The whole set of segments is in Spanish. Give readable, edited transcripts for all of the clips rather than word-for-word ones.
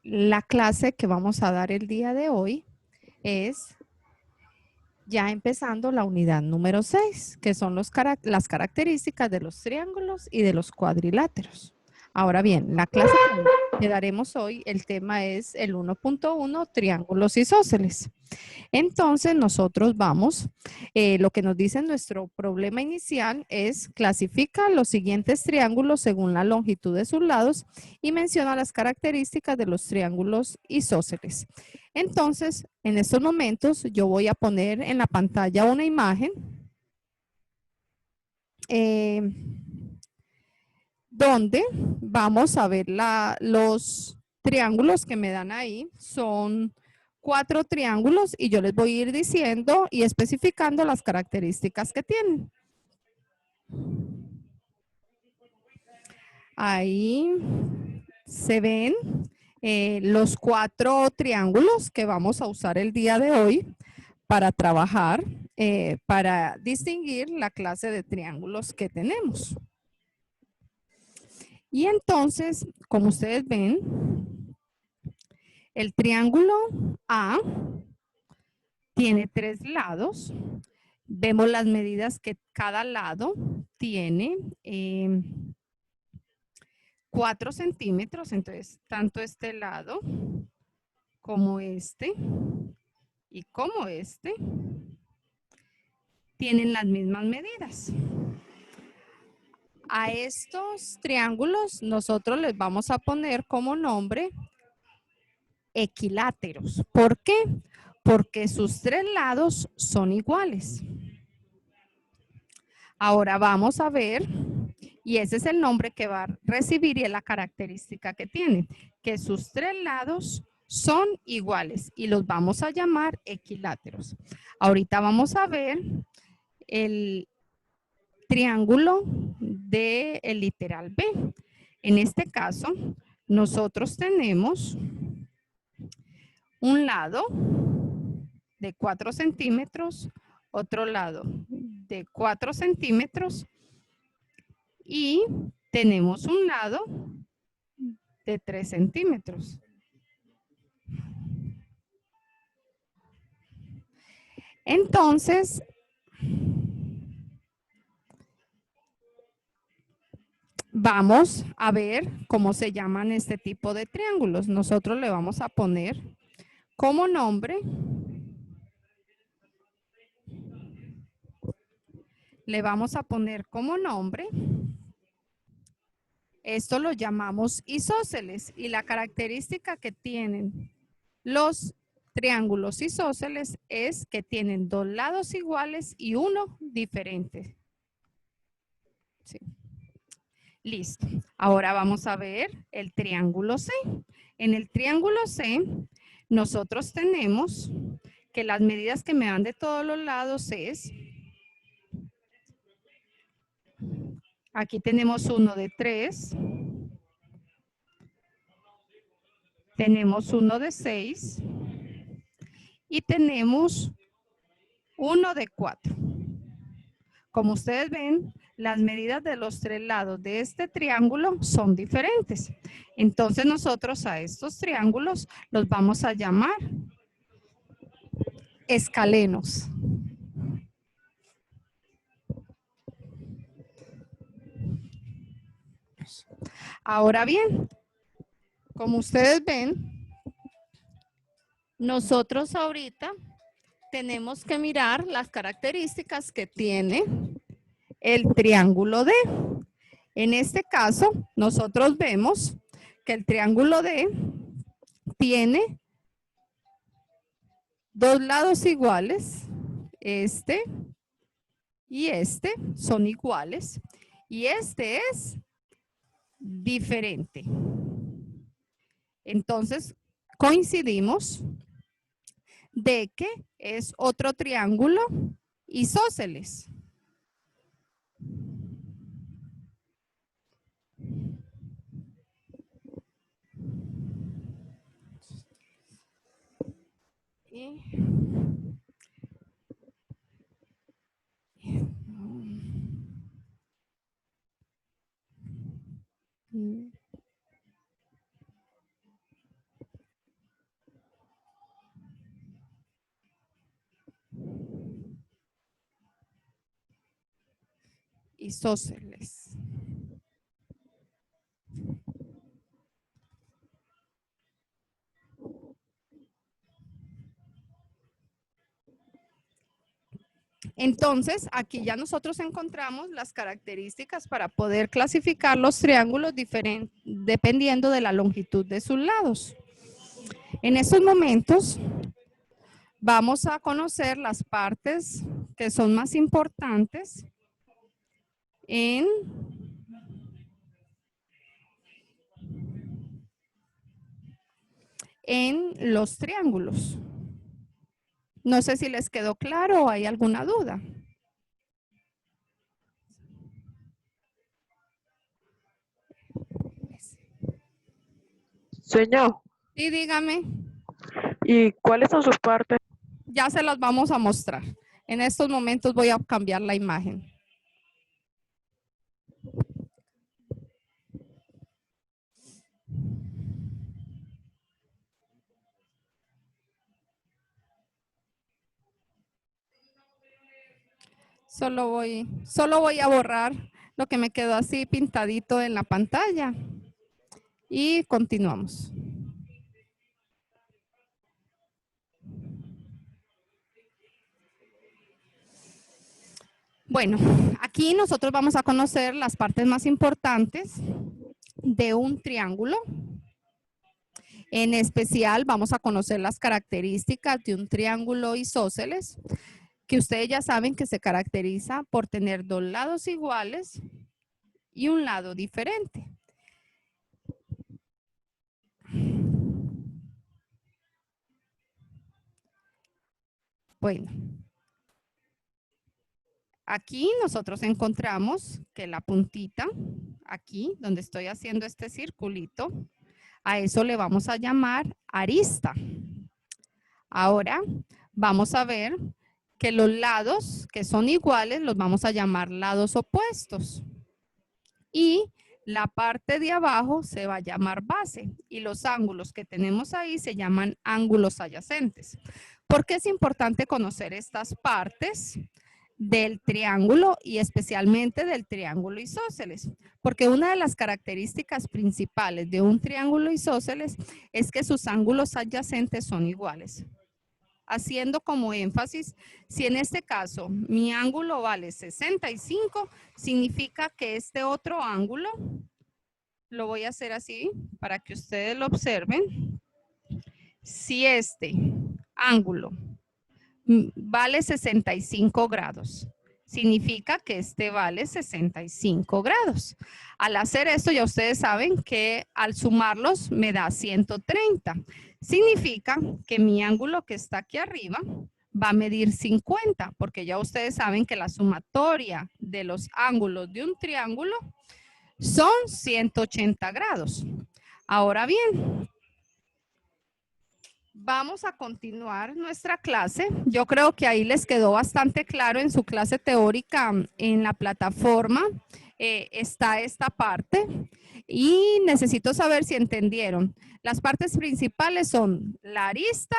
La clase que vamos a dar el día de hoy es ya empezando la unidad número 6, que son las características de los triángulos y de los cuadriláteros. Ahora bien, la clase que daremos hoy, el tema es el 1.1, triángulos isósceles. Entonces nosotros vamos, lo que nos dice nuestro problema inicial es clasifica los siguientes triángulos según la longitud de sus lados y menciona las características de los triángulos isósceles. Entonces, en estos momentos yo voy a poner en la pantalla una imagen donde vamos a ver los triángulos que me dan ahí. Son 4 triángulos y yo les voy a ir diciendo y especificando las características que tienen. Ahí se ven los 4 triángulos que vamos a usar el día de hoy para trabajar, para distinguir la clase de triángulos que tenemos. Y entonces, como ustedes ven, el triángulo A tiene 3 lados. Vemos las medidas que cada lado tiene 4 centímetros. Entonces, tanto este lado como este y como este tienen las mismas medidas. A estos triángulos nosotros les vamos a poner como nombre equiláteros. ¿Por qué? Porque sus 3 lados son iguales. Ahora vamos a ver, y ese es el nombre que va a recibir y es la característica que tiene, que sus 3 lados son iguales y los vamos a llamar equiláteros. Ahorita vamos a ver el triángulo del literal B. En este caso, nosotros tenemos un lado de 4 centímetros, otro lado de 4 centímetros y tenemos un lado de 3 centímetros. Entonces, vamos a ver cómo se llaman este tipo de triángulos. Nosotros le vamos a poner como nombre, esto lo llamamos isósceles y la característica que tienen los triángulos isósceles es que tienen 2 lados iguales y uno diferente. Sí. Listo. Ahora vamos a ver el triángulo C. En el triángulo C, nosotros tenemos que las medidas que me dan de todos los lados es, aquí tenemos uno de 3, tenemos uno de 6 y tenemos uno de 4. Como ustedes ven, las medidas de los 3 lados de este triángulo son diferentes. Entonces nosotros a estos triángulos los vamos a llamar escalenos. Ahora bien, como ustedes ven, nosotros ahorita tenemos que mirar las características que tiene el triángulo D. En este caso, nosotros vemos que el triángulo D tiene 2 lados iguales, este y este son iguales y este es diferente. Entonces, coincidimos de que es otro triángulo isósceles. isósceles. Entonces, aquí ya nosotros encontramos las características para poder clasificar los triángulos dependiendo de la longitud de sus lados. En estos momentos vamos a conocer las partes que son más importantes en los triángulos. No sé si les quedó claro o hay alguna duda. Señor, Sí, dígame. ¿y cuáles son sus partes? Ya se las vamos a mostrar. En estos momentos voy a cambiar la imagen. Solo voy a borrar lo que me quedó así pintadito en la pantalla. Y continuamos. Bueno, aquí nosotros vamos a conocer las partes más importantes de un triángulo. En especial vamos a conocer las características de un triángulo isósceles, que ustedes ya saben que se caracteriza por tener dos lados iguales y un lado diferente. Bueno, aquí nosotros encontramos que la puntita, aquí donde estoy haciendo este circulito, a eso le vamos a llamar arista. Ahora vamos a ver que los lados que son iguales los vamos a llamar lados opuestos. Y la parte de abajo se va a llamar base y los ángulos que tenemos ahí se llaman ángulos adyacentes. ¿Por qué es importante conocer estas partes del triángulo y especialmente del triángulo isósceles? Porque una de las características principales de un triángulo isósceles es que sus ángulos adyacentes son iguales. Haciendo como énfasis, si en este caso mi ángulo vale 65, significa que este otro ángulo, lo voy a hacer así para que ustedes lo observen. Si este ángulo vale 65 grados, significa que este vale 65 grados. Al hacer esto ya ustedes saben que al sumarlos me da 130. Significa que mi ángulo que está aquí arriba va a medir 50, porque ya ustedes saben que la sumatoria de los ángulos de un triángulo son 180 grados. Ahora bien, vamos a continuar nuestra clase. Yo creo que ahí les quedó bastante claro en su clase teórica en la plataforma. Está esta parte y necesito saber si entendieron. Las partes principales son la arista,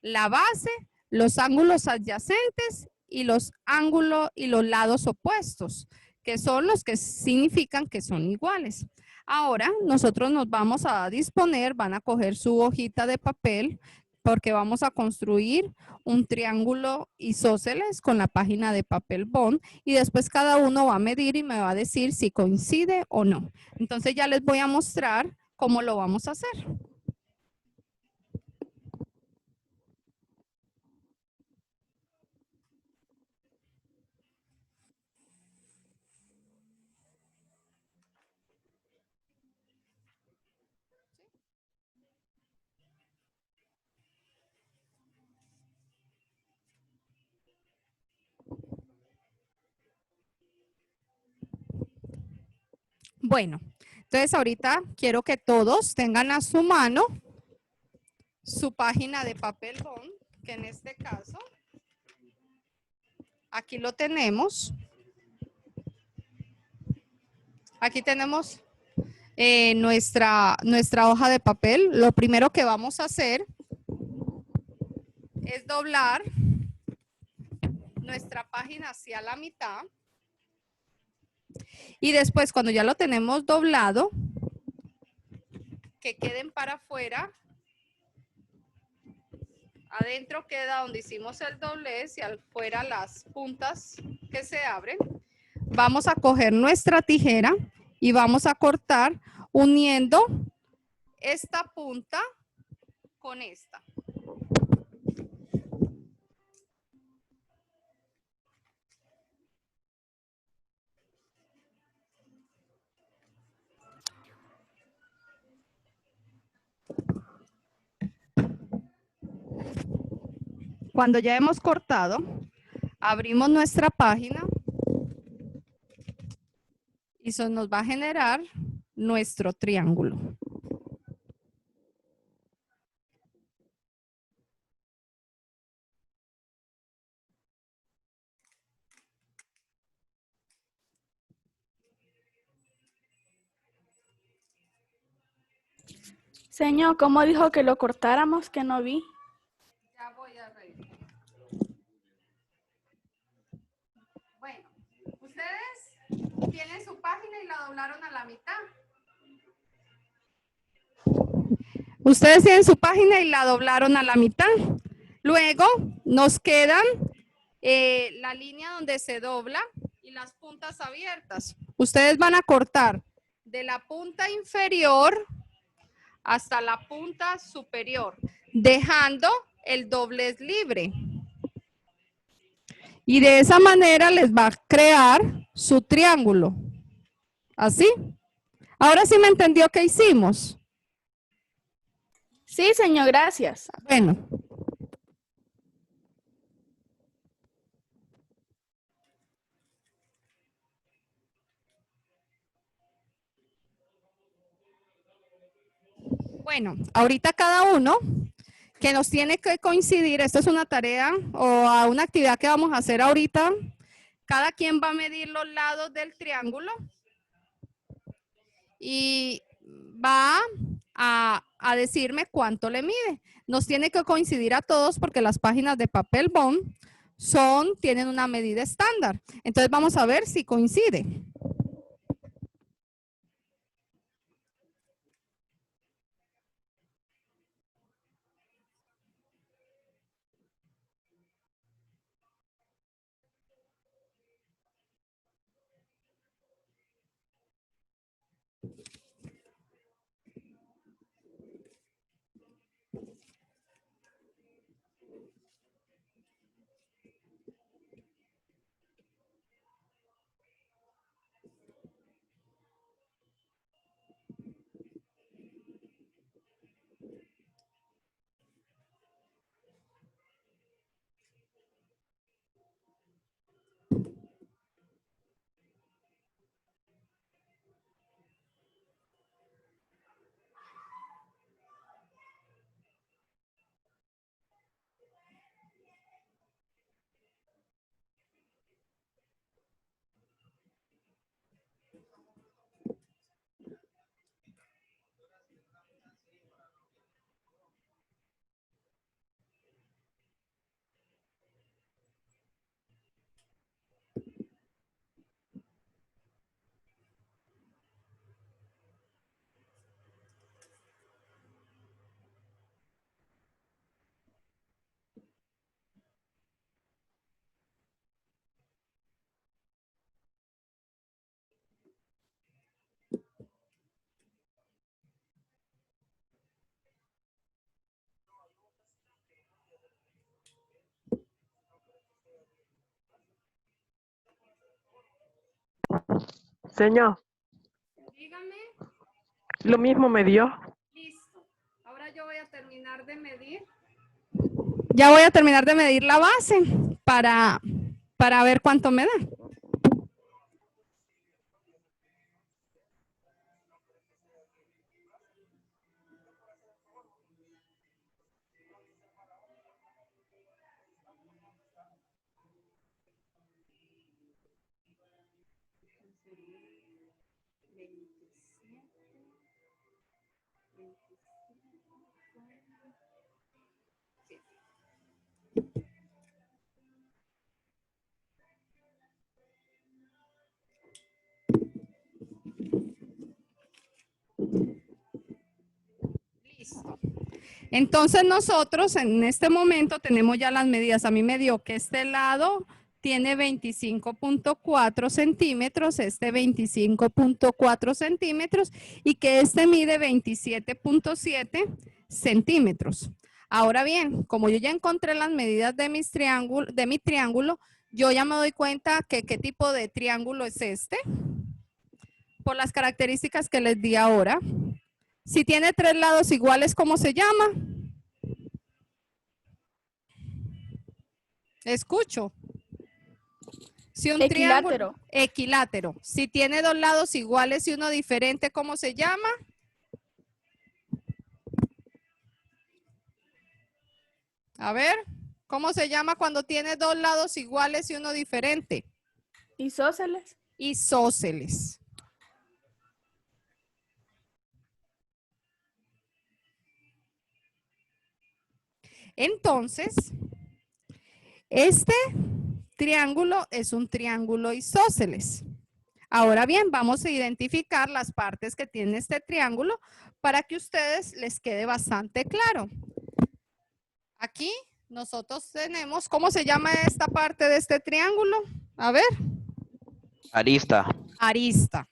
la base, los ángulos adyacentes y los ángulos y los lados opuestos, que son los que significan que son iguales. Ahora nosotros nos vamos a disponer, van a coger su hojita de papel porque vamos a construir un triángulo isósceles con la página de papel bond y después cada uno va a medir y me va a decir si coincide o no. Entonces ya les voy a mostrar cómo lo vamos a hacer. Bueno, entonces ahorita quiero que todos tengan a su mano su página de papel bond, que en este caso, aquí lo tenemos. Aquí tenemos nuestra hoja de papel. Lo primero que vamos a hacer es doblar nuestra página hacia la mitad. Y después, cuando ya lo tenemos doblado, que queden para afuera. Adentro queda donde hicimos el doblez y afuera las puntas que se abren. Vamos a coger nuestra tijera y vamos a cortar uniendo esta punta con esta. Cuando ya hemos cortado, abrimos nuestra página y eso nos va a generar nuestro triángulo. Señor, ¿cómo dijo que lo cortáramos? Que no vi. Ya voy a reír. Bueno, ustedes tienen su página y la doblaron a la mitad. Ustedes tienen su página y la doblaron a la mitad. Luego nos quedan la línea donde se dobla y las puntas abiertas. Ustedes van a cortar de la punta inferior hasta la punta superior, dejando el doblez libre. Y de esa manera les va a crear su triángulo. ¿Así? Ahora sí me entendió qué hicimos. Sí, señor, gracias. Bueno. Bueno, ahorita cada uno que nos tiene que coincidir, esta es una tarea o una actividad que vamos a hacer ahorita, cada quien va a medir los lados del triángulo y va a decirme cuánto le mide. Nos tiene que coincidir a todos porque las páginas de papel bond tienen una medida estándar. Entonces vamos a ver si coincide. Señor, Dígame. lo mismo me dio. Listo. Ahora yo voy a terminar de medir. Ya voy a terminar de medir la base para ver cuánto me da. Listo. Entonces nosotros en este momento tenemos ya las medidas. A mí me dio que este lado tiene 25.4 centímetros, este 25.4 centímetros y que este mide 27.7 centímetros. Ahora bien, como yo ya encontré las medidas de mi triángulo, yo ya me doy cuenta que qué tipo de triángulo es este, por las características que les di ahora. Si tiene tres lados iguales, ¿cómo se llama? Escucho. Si un Equilátero. triángulo equilátero, si tiene dos lados iguales y uno diferente, ¿cómo se llama? A ver, ¿cómo se llama cuando tiene dos lados iguales y uno diferente? Isósceles. Isósceles. Entonces, este triángulo es un triángulo isósceles. Ahora bien, vamos a identificar las partes que tiene este triángulo para que a ustedes les quede bastante claro. Aquí nosotros tenemos, ¿cómo se llama esta parte de este triángulo? A ver. Arista. Arista.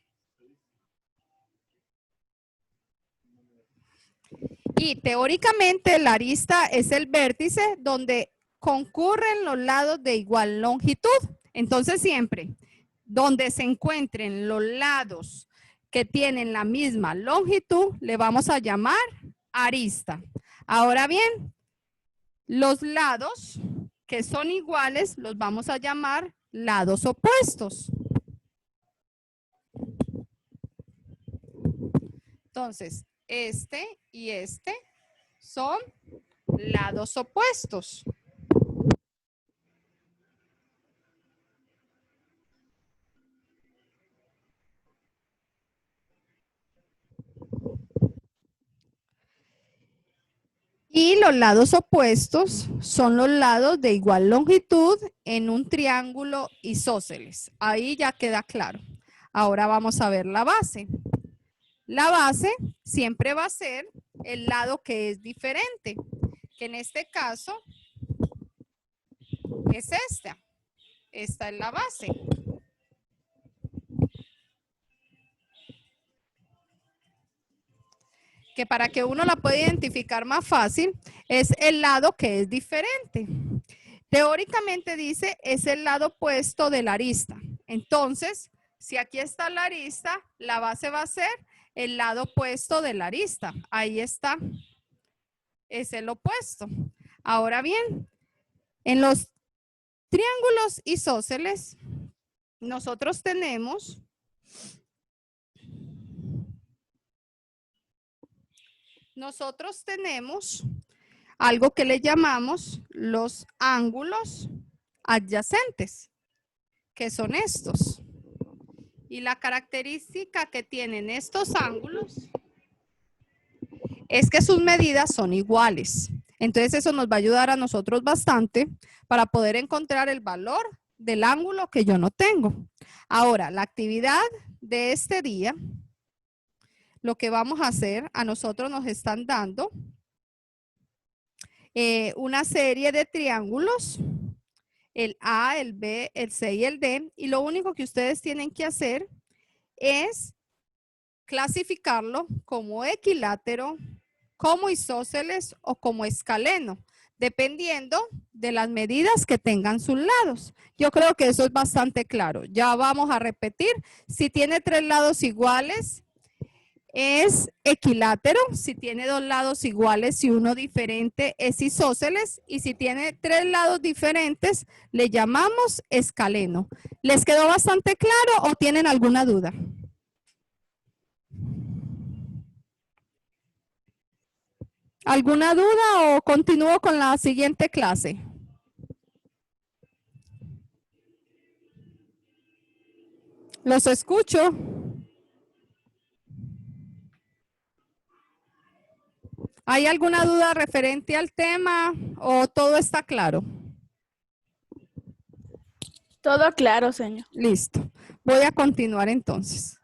Y teóricamente la arista es el vértice donde concurren los lados de igual longitud. Entonces siempre donde se encuentren los lados que tienen la misma longitud, le vamos a llamar arista. Ahora bien, los lados que son iguales los vamos a llamar lados opuestos. Entonces, este y este son lados opuestos. Y los lados opuestos son los lados de igual longitud en un triángulo isósceles. Ahí ya queda claro. Ahora vamos a ver la base. La base siempre va a ser el lado que es diferente, que en este caso es esta. Esta es la base. Que para que uno la pueda identificar más fácil, es el lado que es diferente. Teóricamente dice, es el lado opuesto de la arista. Entonces, si aquí está la arista, la base va a ser el lado opuesto de la arista. Ahí está. Es el opuesto. Ahora bien, en los triángulos isósceles, nosotros tenemos algo que le llamamos los ángulos adyacentes, que son estos. Y la característica que tienen estos ángulos es que sus medidas son iguales. Entonces eso nos va a ayudar a nosotros bastante para poder encontrar el valor del ángulo que yo no tengo. Ahora, la actividad de este día, lo que vamos a hacer, a nosotros nos están dando una serie de triángulos, el A, el B, el C y el D, y lo único que ustedes tienen que hacer es clasificarlo como equilátero, como isósceles o como escaleno, dependiendo de las medidas que tengan sus lados. Yo creo que eso es bastante claro. Ya vamos a repetir. Si tiene tres lados iguales, es equilátero. Si tiene dos lados iguales y uno diferente, es isósceles. Y si tiene tres lados diferentes, le llamamos escaleno. ¿Les quedó bastante claro o tienen alguna duda? ¿Alguna duda o continúo con la siguiente clase? Los escucho. ¿Hay alguna duda referente al tema o todo está claro? Todo claro, señor. Listo. Voy a continuar entonces.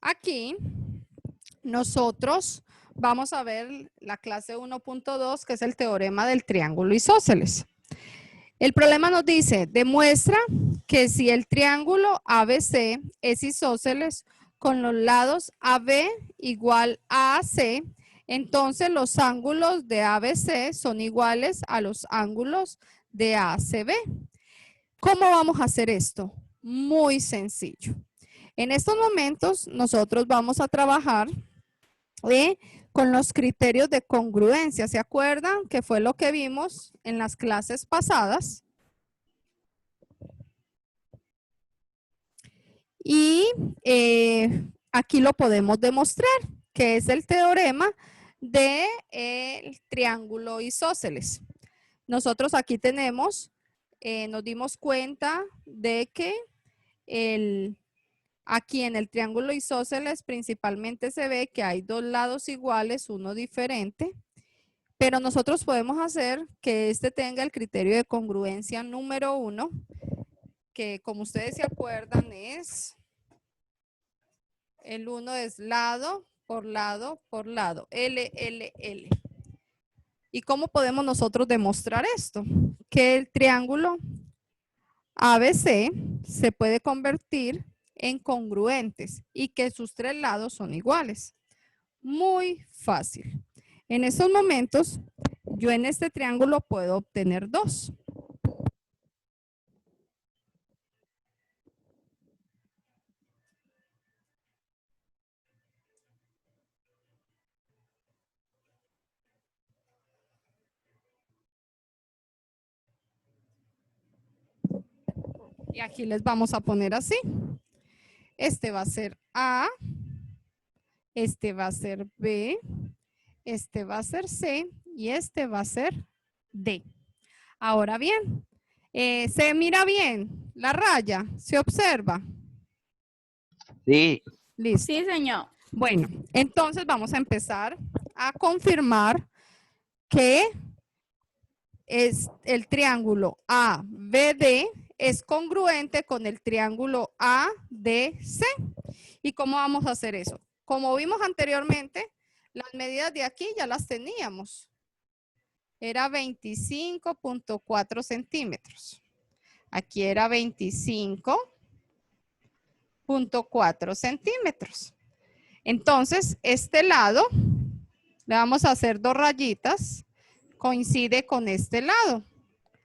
Aquí nosotros vamos a ver la clase 1.2, que es el teorema del triángulo isósceles. El problema nos dice, demuestra que si el triángulo ABC es isósceles con los lados AB igual a AC, entonces los ángulos de ABC son iguales a los ángulos de ACB. ¿Cómo vamos a hacer esto? Muy sencillo. En estos momentos nosotros vamos a trabajar con los criterios de congruencia. ¿Se acuerdan? Que fue lo que vimos en las clases pasadas. Y aquí lo podemos demostrar, que es el teorema del triángulo isósceles. Nosotros aquí tenemos, nos dimos cuenta de que aquí en el triángulo isósceles principalmente se ve que hay dos lados iguales, uno diferente, pero nosotros podemos hacer que este tenga el criterio de congruencia número 1, que como ustedes se acuerdan es, el 1 es lado por lado por lado, L, L, L. ¿Y cómo podemos nosotros demostrar esto? Que el triángulo ABC se puede convertir en congruentes y que sus tres lados son iguales. Muy fácil. En estos momentos, yo en este triángulo puedo obtener 2. Y aquí les vamos a poner así. Este va a ser A, este va a ser B, este va a ser C y este va a ser D. Ahora bien, ¿se mira bien la raya? ¿Se observa? Sí. Listo. Sí, señor. Bueno, entonces vamos a empezar a confirmar que es el triángulo ABD es congruente con el triángulo ADC. ¿Y cómo vamos a hacer eso? Como vimos anteriormente, las medidas de aquí ya las teníamos. Era 25.4 centímetros. Aquí era 25.4 centímetros. Entonces, este lado, le vamos a hacer 2 rayitas, coincide con este lado.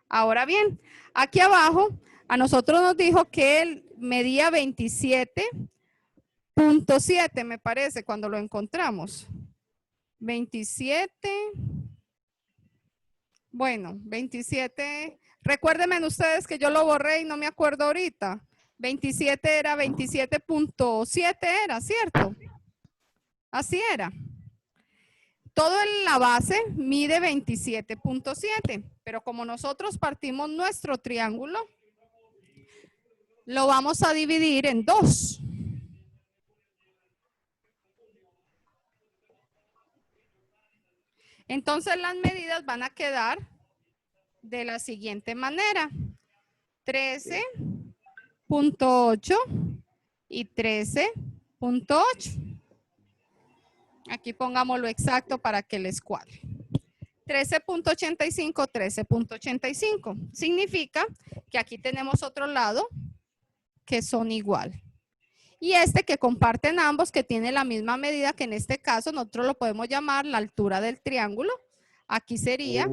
Ahora bien, aquí abajo, a nosotros nos dijo que él medía 27.7, me parece, cuando lo encontramos. 27. Bueno, 27. Recuérdenme ustedes que yo lo borré y no me acuerdo ahorita. 27 era 27.7 era, ¿cierto? Así era. Todo en la base mide 27.7, pero como nosotros partimos nuestro triángulo, lo vamos a dividir en 2. Entonces las medidas van a quedar de la siguiente manera. 13.8 y 13.8. Aquí pongámoslo exacto para que les cuadre. 13.85, 13.85. Significa que aquí tenemos otro lado que son igual. Y este que comparten ambos, que tiene la misma medida, que en este caso nosotros lo podemos llamar la altura del triángulo. Aquí sería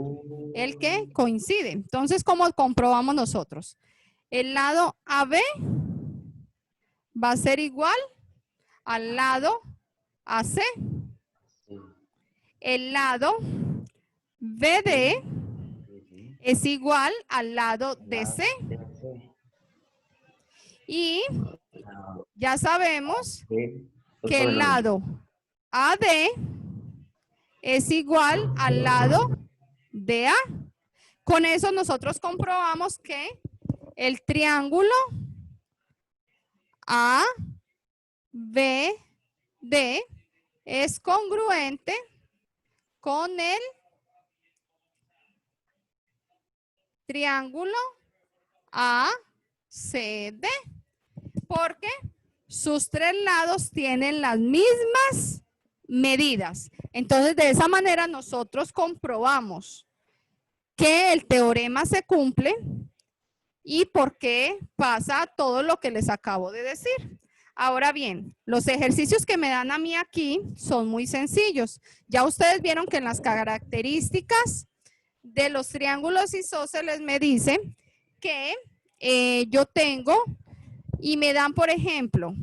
el que coincide. Entonces, ¿cómo comprobamos nosotros? El lado AB va a ser igual al lado AC. El lado BD es igual al lado DC. Y ya sabemos que el lado AD es igual al lado DA. Con eso nosotros comprobamos que el triángulo ABD es congruente con el triángulo ACD, porque sus tres lados tienen las mismas medidas. Entonces, de esa manera nosotros comprobamos que el teorema se cumple y por qué pasa todo lo que les acabo de decir. Ahora bien, los ejercicios que me dan a mí aquí son muy sencillos. Ya ustedes vieron que en las características de los triángulos isósceles me dice que yo tengo y me dan, por ejemplo,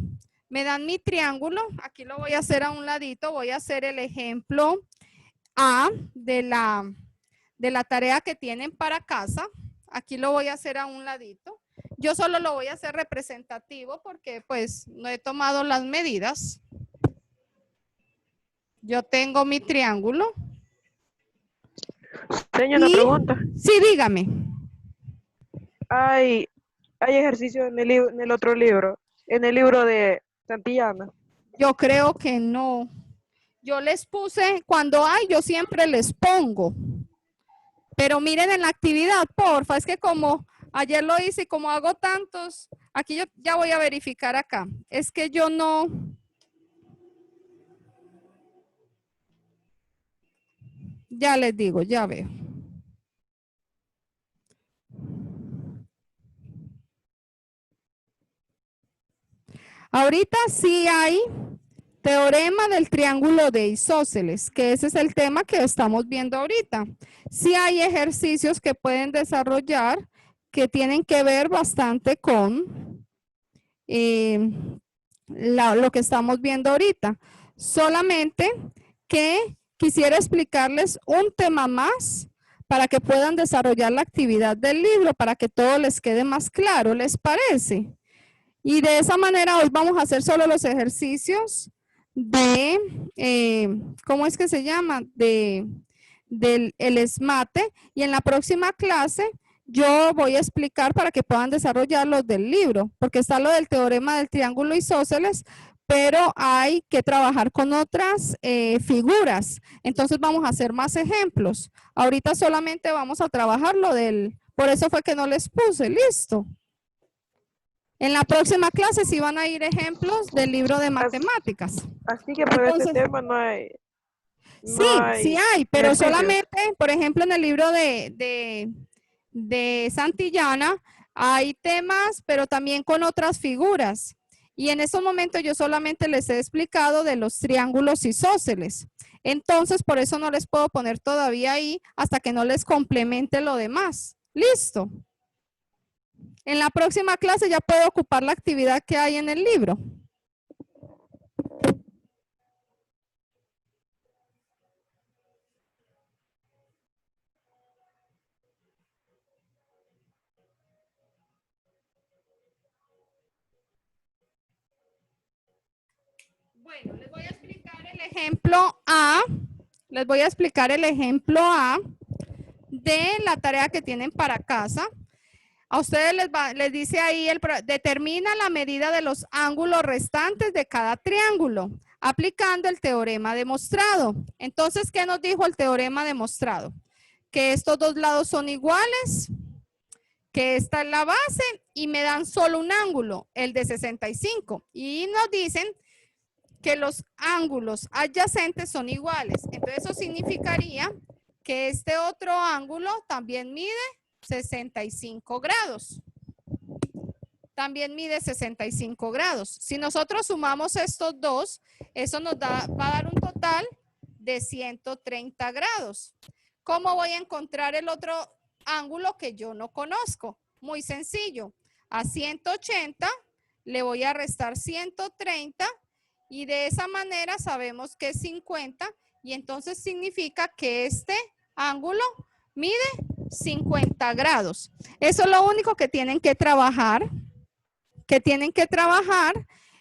me dan mi triángulo. Aquí lo voy a hacer a un ladito. Voy a hacer el ejemplo A de la tarea que tienen para casa. Aquí lo voy a hacer a un ladito. Yo solo lo voy a hacer representativo porque pues no he tomado las medidas. Yo tengo mi triángulo. Señor, una pregunta. Sí, dígame. Hay ejercicios en el otro libro, en el libro de Santillana. Yo creo que no. Yo les puse, cuando hay, yo siempre les pongo. Pero miren en la actividad, porfa, es que como ayer lo hice y como hago tantos, aquí yo ya voy a verificar acá. Es que yo no. Ya les digo, ya veo. Ahorita sí hay teorema del triángulo de isósceles, que ese es el tema que estamos viendo ahorita. Sí hay ejercicios que pueden desarrollar que tienen que ver bastante con lo que estamos viendo ahorita. Solamente que quisiera explicarles un tema más para que puedan desarrollar la actividad del libro, para que todo les quede más claro, ¿les parece? Y de esa manera hoy vamos a hacer solo los ejercicios de, ¿cómo es que se llama? Del SMATE, y en la próxima clase yo voy a explicar para que puedan desarrollar los del libro, porque está lo del teorema del triángulo isósceles, pero hay que trabajar con otras figuras. Entonces vamos a hacer más ejemplos. Ahorita solamente vamos a trabajar lo del, por eso fue que no les puse, listo. En la próxima clase sí van a ir ejemplos del libro de matemáticas. Así que para Entonces, este tema no hay. Sí hay, pero ejercicios. solamente, por ejemplo, en el libro de Santillana hay temas, pero también con otras figuras. Y en estos momentos yo solamente les he explicado de los triángulos isósceles. Entonces, por eso no les puedo poner todavía ahí hasta que no les complemente lo demás. ¿Listo? En la próxima clase ya puedo ocupar la actividad que hay en el libro. Bueno, les voy a explicar el ejemplo A. Les voy a explicar el ejemplo A de la tarea que tienen para casa. A ustedes les dice ahí, determina la medida de los ángulos restantes de cada triángulo, aplicando el teorema demostrado. Entonces, ¿qué nos dijo el teorema demostrado? Que estos dos lados son iguales, que esta es la base y me dan solo un ángulo, el de 65. Y nos dicen que los ángulos adyacentes son iguales. Entonces, eso significaría que este otro ángulo también mide 65 grados. También mide 65 grados. Si nosotros sumamos estos dos, eso nos va a dar un total de 130 grados. ¿Cómo voy a encontrar el otro ángulo que yo no conozco? Muy sencillo. A 180 le voy a restar 130 y de esa manera sabemos que es 50 y entonces significa que este ángulo mide 50 grados. Eso es lo único que tienen que trabajar,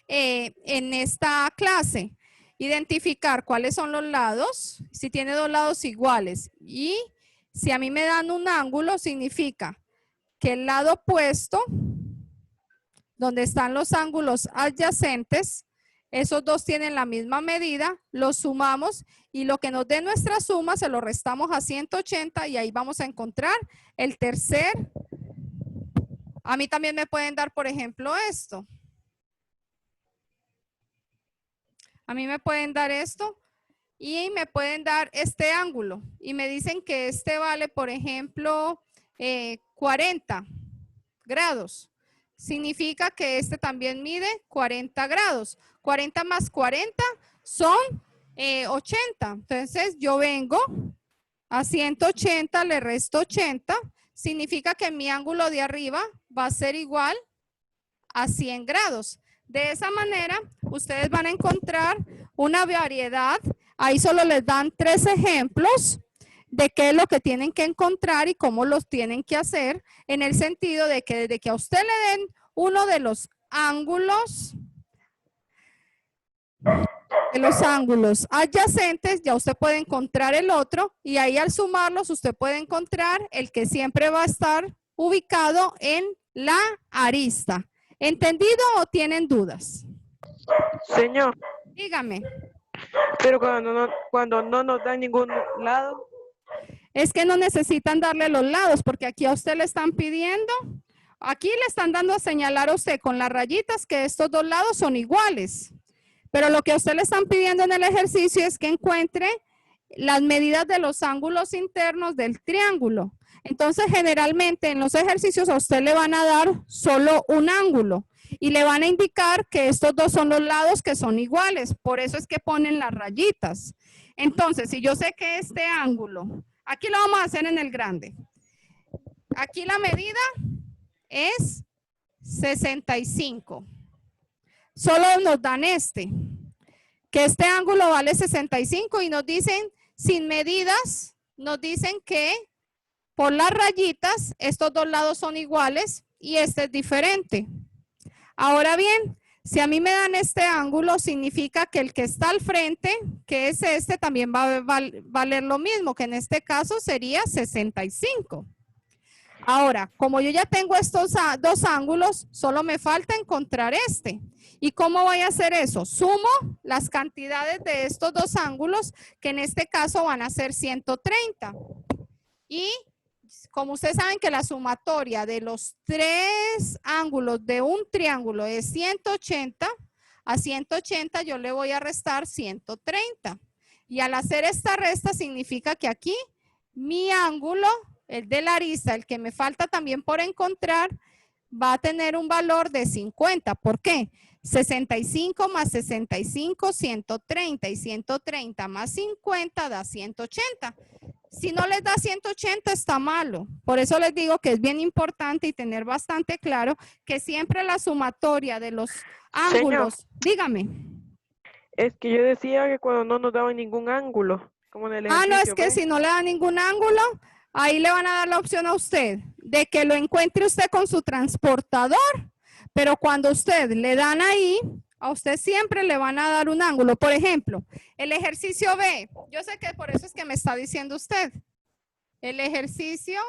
en esta clase. Identificar cuáles son los lados, si tiene dos lados iguales. Y si a mí me dan un ángulo, significa que el lado opuesto, donde están los ángulos adyacentes, esos dos tienen la misma medida, los sumamos y lo que nos dé nuestra suma se lo restamos a 180 y ahí vamos a encontrar el tercer. A mí también me pueden dar, por ejemplo, esto. A mí me pueden dar esto y me pueden dar este ángulo. Y me dicen que este vale, por ejemplo, 40 grados. Significa que este también mide 40 grados. 40 más 40 son 80. Entonces yo vengo a 180, le resto 80. Significa que mi ángulo de arriba va a ser igual a 100 grados. De esa manera, ustedes van a encontrar una variedad. Ahí solo les dan 3 ejemplos de qué es lo que tienen que encontrar y cómo los tienen que hacer, en el sentido de que desde que a usted le den uno de los ángulos adyacentes, ya usted puede encontrar el otro, y ahí al sumarlos usted puede encontrar el que siempre va a estar ubicado en la arista. ¿Entendido o tienen dudas? Señor, Dígame. pero cuando no nos dan ningún lado, Es que no necesitan darle los lados, porque aquí a usted le están pidiendo, aquí le están dando a señalar a usted con las rayitas que estos dos lados son iguales. Pero lo que a usted le están pidiendo en el ejercicio es que encuentre las medidas de los ángulos internos del triángulo. Entonces, generalmente en los ejercicios a usted le van a dar solo un ángulo y le van a indicar que estos dos son los lados que son iguales. Por eso es que ponen las rayitas. Entonces, si yo sé que este ángulo, aquí lo vamos a hacer en el grande. Aquí la medida es 65. Solo nos dan que este ángulo vale 65 y nos dicen sin medidas, nos dicen que por las rayitas estos dos lados son iguales y este es diferente. Ahora bien, si a mí me dan este ángulo, significa que el que está al frente, que es este, también va a valer lo mismo, que en este caso sería 65. Ahora, como yo ya tengo estos dos ángulos, solo me falta encontrar este. ¿Y cómo voy a hacer eso? Sumo las cantidades de estos dos ángulos, que en este caso van a ser 130. Y como ustedes saben que la sumatoria de los 3 ángulos de un triángulo es 180, a 180 yo le voy a restar 130. Y al hacer esta resta significa que aquí mi ángulo, el de la arista, el que me falta también por encontrar, va a tener un valor de 50. ¿Por qué? 65 más 65, 130, y 130 más 50 da 180. Si no les da 180 está malo. Por eso les digo que es bien importante y tener bastante claro que siempre la sumatoria de los ángulos. Señor, Dígame. es que yo decía que cuando no nos daban ningún ángulo, como en el No, es ejercicio, que ¿ve? si no le da ningún ángulo, ahí le van a dar la opción a usted de que lo encuentre usted con su transportador, pero cuando usted le dan ahí, a usted siempre le van a dar un ángulo. Por ejemplo, el ejercicio B, yo sé que por eso es que me está diciendo usted, el ejercicio